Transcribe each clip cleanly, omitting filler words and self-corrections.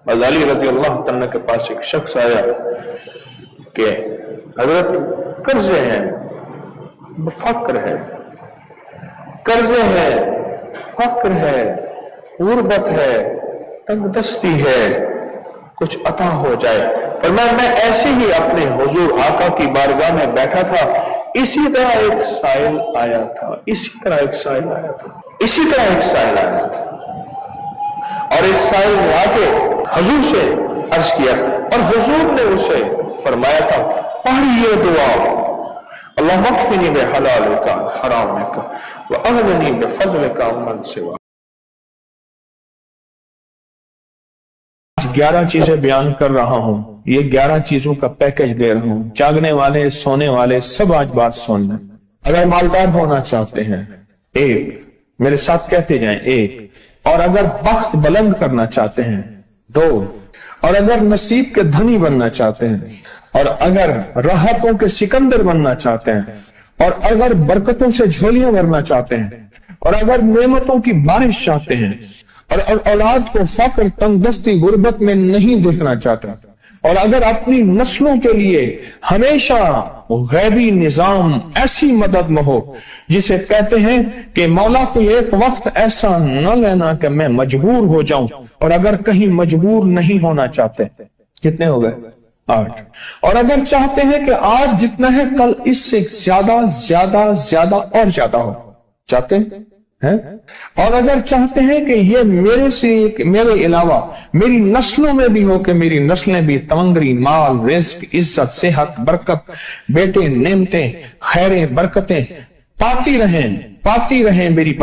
غزالی رضی اللہ عنہ کے پاس ایک شخص آیا کہ حضرت قرضے ہیں، فقر ہے، قرضے ہے، فقر ہے، غربت ہے، تنگ دستی ہے، کچھ عطا ہو جائے۔ فرمایا میں ایسے ہی اپنے حضور آقا کی بارگاہ میں بیٹھا تھا، اسی طرح ایک سائل آیا تھا، اسی طرح ایک سائل آیا تھا، اسی طرح ایک سائل آیا تھا، اور ایک سائل نے آ کے حضور سے عرض کیا اور حضور نے اسے فرمایا تھا پڑھی یہ دعا، اللہم اکفنی بحلالک عن حرامک واغننی بفضلک عمن سواک۔ 11 چیزیں بیان کر رہا ہوں، یہ 11 چیزوں کا پیکج دے رہا ہوں، جاگنے والے سونے والے سب آج بات سن لیں۔ اگر مالدار ہونا چاہتے ہیں 1، میرے ساتھ کہتے جائیں 1، اور اگر بخت بلند کرنا چاہتے ہیں 2، اور اگر نصیب کے دھنی بننا چاہتے ہیں، اور اگر راحتوں کے سکندر بننا چاہتے ہیں، اور اگر برکتوں سے جھولیاں بھرنا چاہتے ہیں، اور اگر نعمتوں کی بارش چاہتے ہیں، اور اولاد کو فقر تنگ دستی غربت میں نہیں دیکھنا چاہتا، اور اگر اپنی نسلوں کے لیے ہمیشہ غیبی نظام ایسی مدد میں ہو جسے کہتے ہیں کہ مولا کو ایک وقت ایسا نہ لینا کہ میں مجبور ہو جاؤں، اور اگر کہیں مجبور نہیں ہونا چاہتے، کتنے ہو گئے 8، اور اگر چاہتے ہیں کہ آج جتنا ہے کل اس سے زیادہ زیادہ زیادہ اور زیادہ ہو، چاہتے ہیں، اور اگر چاہتے ہیں کہ یہ میرے علاوہ میری نسلوں میں بھی ہو، کہ میری نسلیں بھی تمنگری مال رزق عزت صحت برکت بیٹے نعمتیں خیریں برکتیں پاتی رہیں میری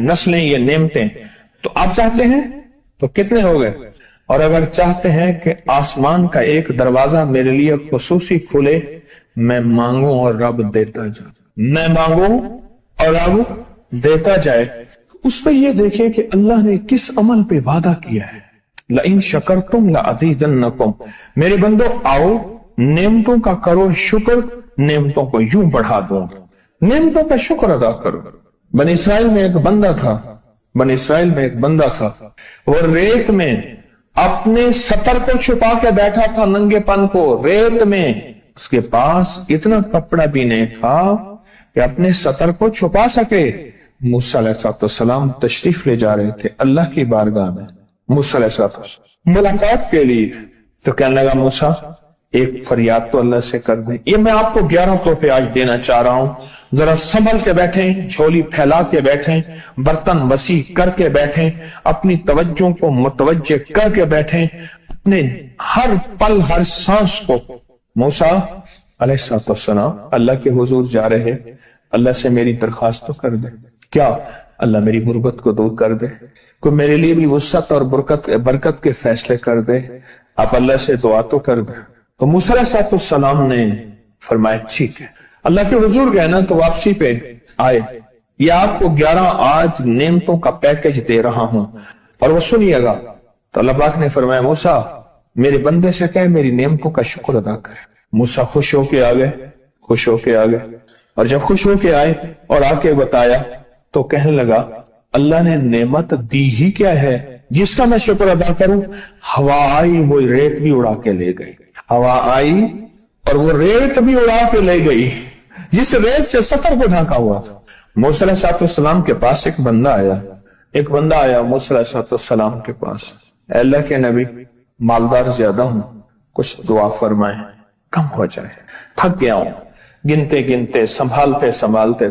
نسلیں یہ نعمتیں، تو آپ چاہتے ہیں تو کتنے ہو گئے؟ اور اگر چاہتے ہیں کہ آسمان کا ایک دروازہ میرے لیے خصوصی کھلے، میں مانگوں اور رب دیتا جائے، میں مانگوں اور رب دیتا جائے، اس پہ یہ دیکھیں کہ اللہ نے کس عمل پہ وعدہ کیا ہے، لئن شکرتم لازیدنکم، میرے بندو آؤ نعمتوں کا کرو شکر، نعمتوں کو یوں بڑھا دوں، نعمتوں کا شکر ادا کرو۔ بنی اسرائیل میں ایک بندہ تھا، وہ ریت میں اپنے سطر کو چھپا کے بیٹھا تھا، ننگے پن کو ریت میں، اس کے پاس اتنا کپڑا بھی نہیں تھا کہ اپنے سطر کو چھپا سکے۔ موسیٰ علیہ السلام تشریف لے جا رہے تھے اللہ کی بارگاہ میں، موسیٰ علیہ السلام ملاقات کے لیے، تو کہنے لگا موسیٰ ایک فریاد تو اللہ سے کر دیں۔ یہ میں آپ کو 11 تحفے آج دینا چاہ رہا ہوں، ذرا سنبھل کے بیٹھیں، جھولی پھیلا کے بیٹھیں، برتن وسیع کر کے بیٹھیں، اپنی توجہ کو متوجہ کر کے بیٹھیں، اپنے ہر پل ہر سانس کو۔ موسیٰ علیہ السلام اللہ کے حضور جا رہے، اللہ سے میری درخواست تو کر دے، کیا اللہ میری غربت کو دور کر دے، کوئی میرے لیے بھی وسعت اور برکت کے فیصلے کر دے، آپ اللہ سے دعا تو کر دیں۔ تو موسیٰ علیہ السلام نے فرمایا ٹھیک ہے، اللہ کے حضور گئے نا تو واپسی پہ آئے، یہ آپ کو 11 آج نعمتوں کا پیکج دے رہا ہوں اور وہ سنیے گا۔ تو اللہ پاک نے فرمایا موسیٰ میرے بندے سے کہے میری نعمتوں کا شکر ادا کرے۔ موسیٰ خوش ہو کے آ گئے، اور جب خوش ہو کے آئے اور آ کے بتایا تو کہنے لگا اللہ نے نعمت دی ہی کیا ہے جس کا میں شکر ادا کروں؟ ہوا آئی وہ ریت بھی اڑا کے لے گئی، ہوا آئی اور وہ ریت بھی اڑا کے لے گئی جس ریت سے سطر کو ڈھانکا ہوا تھا۔ موسیٰ علیہ السلام کے پاس ایک بندہ آیا موسیٰ علیہ السلام کے پاس، اے اللہ کے نبی مالدار زیادہ ہوں، کچھ دعا فرمائیں کم ہو جائے، تھک گیا ہوں، گنتے سنبھالتے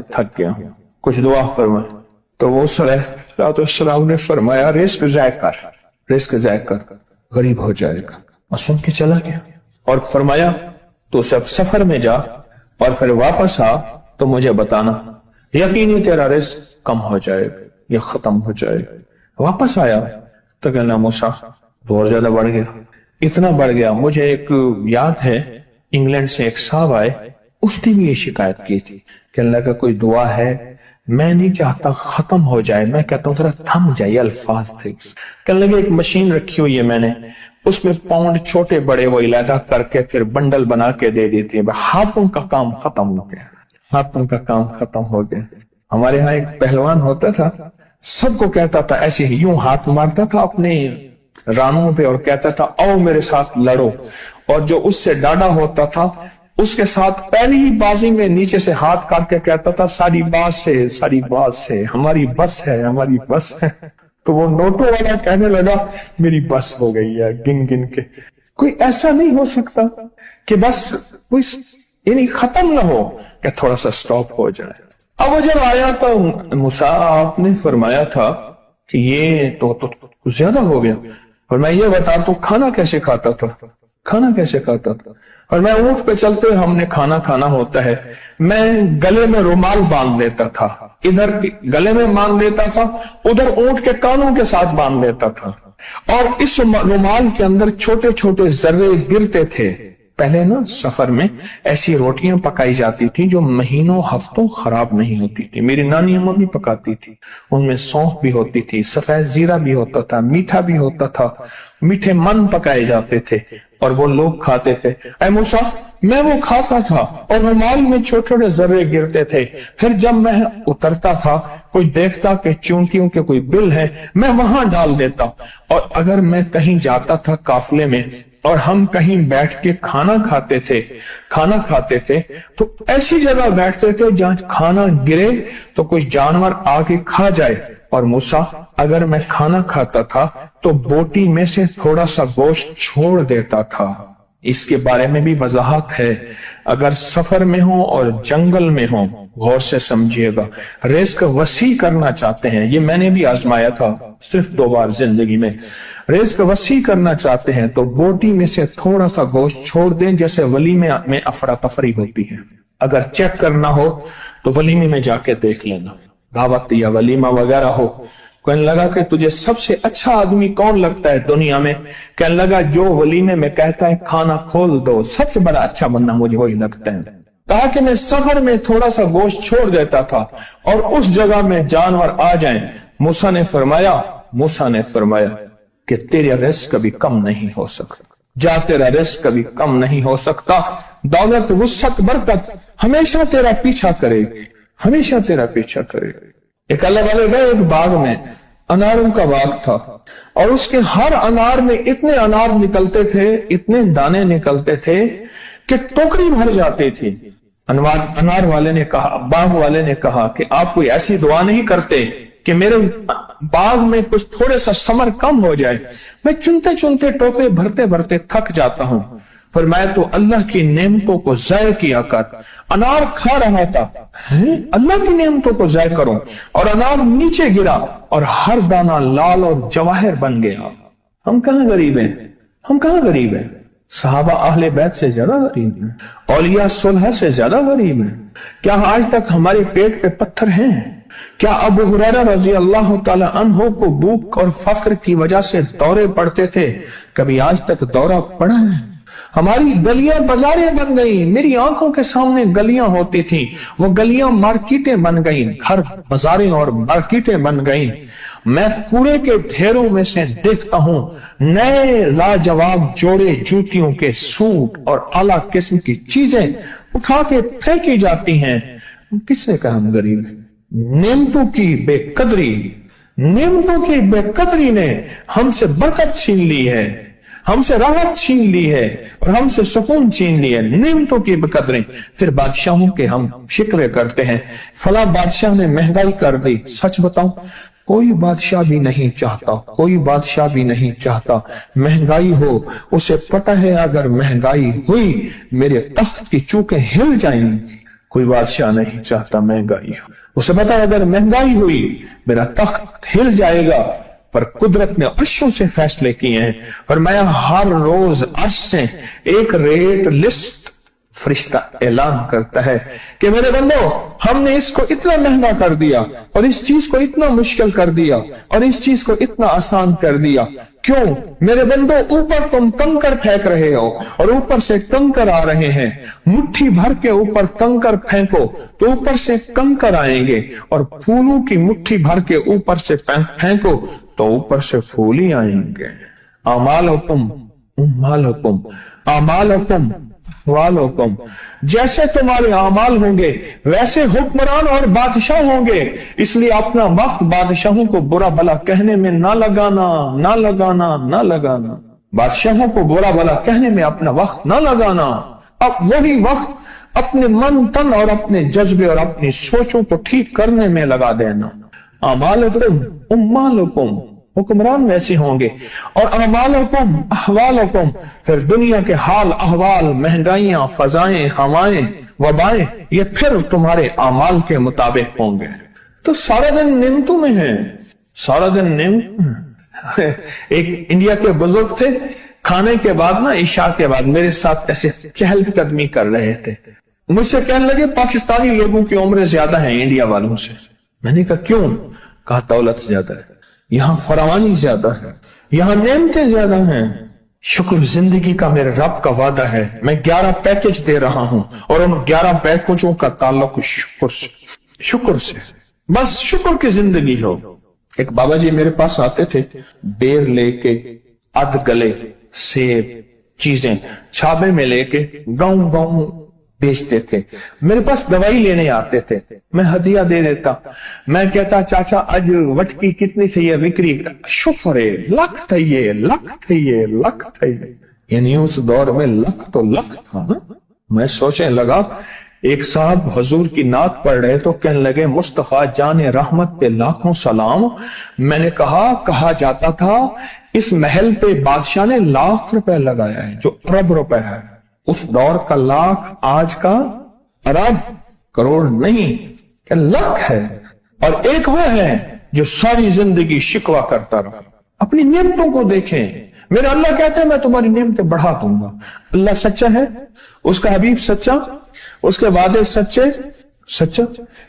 تھک گیا ہوں، کچھ دعا فرمائیں۔ تو موسیٰ علیہ السلام نے فرمایا رزق ضائع کر غریب ہو جائے گا، اور سن کے چلا گیا اور فرمایا تو سب سفر میں جا اور پھر واپس آ تو مجھے بتانا، یقینی تیرا رزق کم ہو جائے گا یا ختم ہو جائے گا۔ واپس آیا تو کہنا موسیٰ اور زیادہ بڑھ گیا، اتنا بڑھ گیا، مجھے ایک یاد ہے انگلینڈ سے ایک صاحب آئے، اس نے بھی یہ شکایت کی تھی کہ اللہ کا کوئی دعا ہے، میں نہیں چاہتا ختم ہو جائے، میں کہتا ہوں ذرا تھم جائے الفاظ تھے۔ کہنے لگے ایک مشین رکھی ہوئی ہے میں نے، اس میں پاؤنڈ چھوٹے بڑے وہ علیحدہ کر کے پھر بنڈل بنا کے دے دیتی ہے، ہاتھوں کا کام ختم ہو گیا۔ ہمارے ہاں ایک پہلوان ہوتا تھا، سب کو کہتا تھا ایسے ہی، یوں ہاتھ مارتا تھا اپنے رانوں پہ اور کہتا تھا आओ मेरे साथ लड़ो, اور जो उससे डाढ़ा होता था उसके साथ पहली ही बाजी में नीचे से हाथ काट के कहता था सारी बात से हमारी बस है. तो वो नोटों वाला कहने लगा मेरी बस हो गई है गिन गिन के. कोई ऐसा नहीं हो सकता कि बस कोई यानी खत्म ना हो कि थोड़ा सा स्टॉप हो जाए. अब वो जब आया तो मूसा आपने फरमाया था कि ये तो कुछ ज्यादा हो गया, और मैं ये बता तो खाना कैसे खाता था. और मैं ऊंट पे चलते हमने खाना खाना होता है, मैं गले में रुमाल बांध लेता था, इधर गले में बांध लेता था, उधर ऊंट के कानों के साथ बांध लेता था, और इस रुमाल के अंदर छोटे छोटे जर्रे गिरते थे. पहले ना सफर में ऐसी रोटियां पकाई जाती थी जो महीनों हफ्तों खराब नहीं होती थी. मेरी नानी अम्मा भी पकाती थी, उनमें सौंफ भी होती थी, सफेद जीरा भी होता था, मीठा भी होता था, मीठे मन पकाए जाते थे और वो लोग खाते थे. ऐ मूसा मैं वो खाता था और रुमाल में छोटे छोटे जर्रे गिरते थे. फिर जब मैं उतरता था कोई देखता कि चूंटियों के कोई बिल है, मैं वहां डाल देता. और अगर मैं कहीं जाता था काफिले में और हम कहीं बैठ के खाना खाते थे तो ऐसी जगह बैठते थे जहां खाना गिरे तो कोई जानवर आके खा जाए. और मूसा अगर मैं खाना खाता था तो बोटी में से थोड़ा सा गोश्त छोड़ देता था. इसके बारे में भी वजाहत है. अगर सफर में हो और जंगल में हो, गौर से समझिएगा, रिस्क वसी करना चाहते हैं, ये मैंने भी आजमाया था सिर्फ 2 बार जिंदगी में. रिस्क वसी करना चाहते हैं तो बोटी में से थोड़ा सा गोश्त छोड़ दें, जैसे वलीमे में अफरा तफरी होती है. अगर चेक करना हो तो वलीमे में जाके देख लेना, दावत या वलीमा वगैरह हो. कहने लगा कि तुझे सबसे अच्छा आदमी कौन लगता है दुनिया में? कहने लगा जो वलीमे में कहता है खाना खोल दो, सबसे बड़ा अच्छा बंदा मुझे वही लगता है. कहा कि मैं सफर में थोड़ा सा गोश्त छोड़ देता था और उस जगह में जानवर आ जाएं. मूसा ने फरमाया कि तेरा रिस्क कभी कम नहीं हो सकता. जा तेरा रिस्क कभी कम नहीं हो सकता. दौलत वुसअत बरकत हमेशा तेरा पीछा करेगी. एक अल्लाह वाले गए एक बाग में, अनारों का बाग था, और उसके हर अनार में इतने अनार निकलते थे, इतने दाने निकलते थे कि टोकरी भर जाती थी. अनार वाले ने कहा, बाग वाले ने कहा कि आप कोई ऐसी दुआ नहीं करते कि मेरे बाग में कुछ थोड़े सा समर कम हो जाए? मैं चुनते चुनते टोकरे भरते भरते थक जाता हूं, पर मैं तो अल्लाह की नेमतों को ज़ाय किया कर. अनार खा रहा था, अल्लाह की नेमतों को ज़ाय करूं, और अनार नीचे गिरा और हर दाना लाल और जवाहर बन गया. हम कहां गरीब हैं? सहाबा अहले बैत से ज्यादा गरीब हैं, औलिया सुलह से ज्यादा गरीब हैं. क्या आज तक हमारे पेट पे पत्थर हैं? क्या अबू हुरैरा रजी अल्लाह ताला अन्हो को भूख और फक्र की वजह से दौरे पड़ते थे? कभी आज तक दौरा पड़ा है? हमारी गलियां बाजारें बन गई, मेरी आंखों के सामने गलियां होती थी, वो गलियां मार्केटें बन गई, घर बाजारें और मार्केटें बन गई. मैं कूड़े के ढेरों में से देखता हूं नए लाजवाब जोड़े जूतियों के सूट और आला किस्म की चीजें उठा के फेंकी जाती हैं. किसने कहा हम गरीब हैं? नेमतों की बेकदरी ने हमसे बरकत छीन ली है, हमसे राहत छीन ली है और हमसे सुकून छीन ली है. नेमतों की बेकदरी. फिर बादशाहों के हम शिक्र करते हैं, फला बादशाह ने महंगाई कर दी. सच बताऊं, कोई बादशाह भी नहीं चाहता महंगाई हो. उसे पता है अगर महंगाई हुई मेरे तख्त की चूकें हिल जाएंगी. कोई बादशाह नहीं चाहता महंगाई हो. उसे पता है अगर महंगाई हुई मेरा तख्त हिल जाएगा. पर कुदरत ने अर्शों से फैसले किए हैं, और मैं हर रोज अर्श से एक रेट लिस्ट फरिश्ता ऐलान करता है कि मेरे बंदो, हमने इसको इतना महंगा कर दिया और इस चीज को इतना मुश्किल कर दिया और इस चीज को इतना आसान कर दिया. क्यों मेरे बंदो? ऊपर तुम कंकर फेंक रहे हो और ऊपर से कंकर आ रहे हैं. मुट्ठी भर के ऊपर कंकर फेंको तो ऊपर से कंकर आएंगे, और फूलों की मुट्ठी भर के ऊपर से फेंको तो ऊपर से फूल ही आएंगे. वालोकुम, जैसे तुम्हारे अमाल होंगे वैसे हुक्मरान और बादशाह होंगे, इसलिए अपना वक्त बादशाहों को बुरा भला कहने में ना लगाना, ना लगाना, ना लगाना। बादशाहों को बुरा भला कहने में अपना वक्त ना लगाना। अब वही वक्त अपने मन तन और अपने जज्बे और अपनी सोचों को ठीक करने में लगा देना। अमालकुम उम्मालकुम, हुक्मरान वैसे होंगे, और अमालकुम अहवालकुम, फिर दुनिया के हाल अहवाल, महंगाइयां, फजाएं, हवाएं, वबाएं, ये फिर तुम्हारे अमाल के मुताबिक होंगे। तो सारा दिन नेमतों में है, सारा दिन नेमत। एक इंडिया के बुजुर्ग थे, खाने के बाद ना, इशा के बाद मेरे साथ ऐसे चहलकदमी कर रहे थे। मुझसे कहने लगे पाकिस्तानी लोगों की उम्र ज्यादा है इंडिया वालों से। मैंने कहा क्यों? कहा दौलत ज्यादा है, यहां फरावानी ज्यादा है, यहां नेमतें ज्यादा हैं। शुक्र जिंदगी का मेरे रब का वादा है, मैं 11 पैकेज दे रहा हूं और उन 11 पैकेजों का ताल्लुक शुक्र से। बस शुक्र की जिंदगी हो। एक बाबा जी मेरे पास आते थे, बेर लेके, अध गले सेब चीजें छाबे में लेके गांव गांव बेचते थे। मेरे पास दवाई लेने आते थे, मैं हदिया दे देता। मैं कहता चाचा आज वटकी कितनी चाहिए बिक्री? शुक्र है, लख चाहिए, लख चाहिए, लख चाहिए। यानी उस दौर में लख तो लख था ना। मैं सोचने लगा, एक साहब हुजूर की नात पढ़ रहे तो कहने लगे मुस्तफा जाने रहमत पे लाखों सलाम। मैंने कहा जाता था इस महल पे बादशाह ने लाख रुपए लगाया है, जो अरब रुपए है। उस दौर का लाख आज का अरब करोड़ नहीं, लाख है। और एक वो है जो सारी जिंदगी शिकवा करता रहा। अपनी नेमतों को देखें। मेरा अल्लाह कहता है मैं तुम्हारी नेमतें बढ़ा दूंगा। अल्लाह सच्चा है, उसका हबीब सच्चा, उसके वादे सच्चे सच्चा।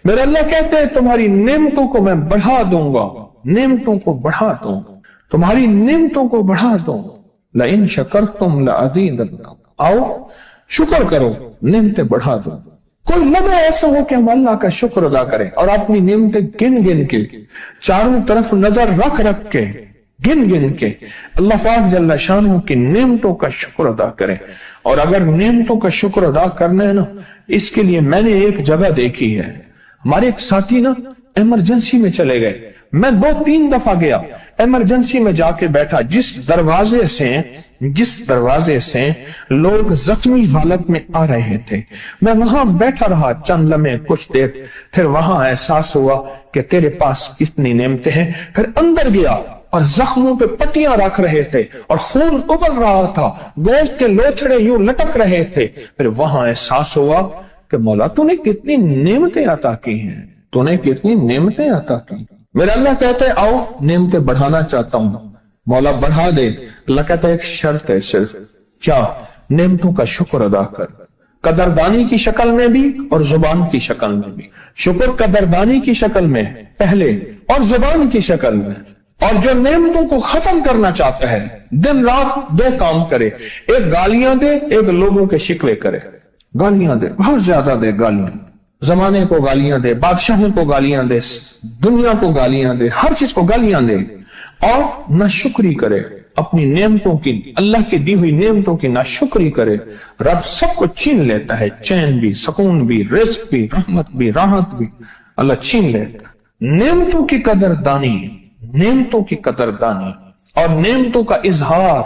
मेरा अल्लाह कहते हैं तुम्हारी नेमतों को मैं बढ़ा दूंगा, नेमतों को बढ़ा दूंगा, तुम्हारी नेमतों को बढ़ा दूंगा। लइन शकरतुम लअज़ीदन्नकुम, आओ शुक्र करो, नेमतें बढ़ा दो। कोई लम्हा ऐसा हो कि हम अल्लाह का शुक्र अदा करें और अपनी नेमतें गिन गिन के, चारों तरफ नजर रख रख के, गिन गिन के अल्लाह पाक जल्ला शानहू की नेमतों का शुक्र अदा करें। और अगर नेमतों का शुक्र अदा करना है ना, इसके लिए मैंने एक जगह देखी है। हमारे एक साथी ना इमरजेंसी में चले गए, मैं 2-3 दफा गया, इमरजेंसी में जाके बैठा। जिस दरवाजे से लोग जख्मी हालत में आ रहे थे, मैं वहां बैठा रहा चंद लम्हे, कुछ देर। फिर वहां एहसास हुआ कि तेरे पास कितनी नेमतें हैं। फिर अंदर गया और जख्मों पे पट्टियां रख रहे थे और खून उबल रहा था, गोश्त के लोथड़े यूं लटक रहे थे। फिर वहां एहसास हुआ कि मौला तूने कितनी नेमतें अता की हैं, तूने कितनी नेमतें अता की। मेरा अल्लाह कहते हैं आओ नेमतें बढ़ाना चाहता हूं, मौला बढ़ा दे। अल्लाह कहता है एक शर्त है सिर्फ, क्या? नेमतों का शुक्र अदा कर, कदरदानी की शक्ल में भी और जुबान की शक्ल में भी। शुक्र कदरदानी की शक्ल में पहले और जुबान की शक्ल में। और जो नेमतों को खत्म करना चाहता है दिन रात 2 काम करे, एक गालियां दे, एक लोगों के शिकवे करे। गालियां दे, बहुत ज्यादा दे गालियां, जमाने को गालियां दे, बादशाहों को गालियां दे, दुनिया को गालियां दे, हर चीज को गालियां दे। और नाशुक्री करे अपनी नेमतों की, अल्लाह की दी हुई नेमतों की नाशुक्री करे। रब सब कुछ छीन लेता है, चैन भी, सुकून भी, रिज़्क भी, रहमत भी, राहत भी अल्लाह छीन लेता है। नेमतों की कदरदानी, नेमतों की कदरदानी और नेमतों का इजहार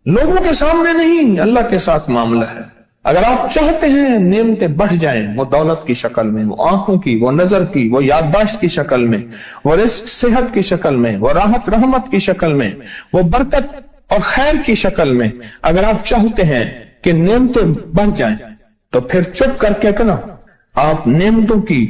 लोगों के सामने नहीं, अल्लाह के साथ मामला है। अगर आप चाहते हैं नेमतें बढ़ जाएं, वो दौलत की शक्ल में, वो आंखों की, वो नजर की, वो याददाश्त की शक्ल में, वो रिस्क सेहत की शक्ल में, वो राहत रहमत की शक्ल में, वो बरकत और खैर की शक्ल में, अगर आप चाहते हैं कि नेमतें बढ़ जाएं, तो फिर चुप करके कहना आप नेमतों की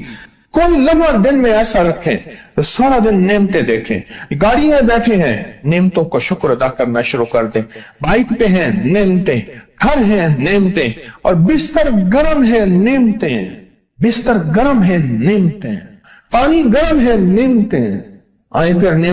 कोई लम्हा दिन में ऐसा रखें तो सारा दिन नेमतें देखें। गाड़ी में बैठे हैं, नेमतों का शुक्र अदा करना शुरू कर दें। बाइक पे हैं, नेमतें, घर है नेमतें, और बिस्तर गर्म है नेमतें, बिस्तर गर्म है नेमतें, पानी गर्म है नेमतें। आए फिर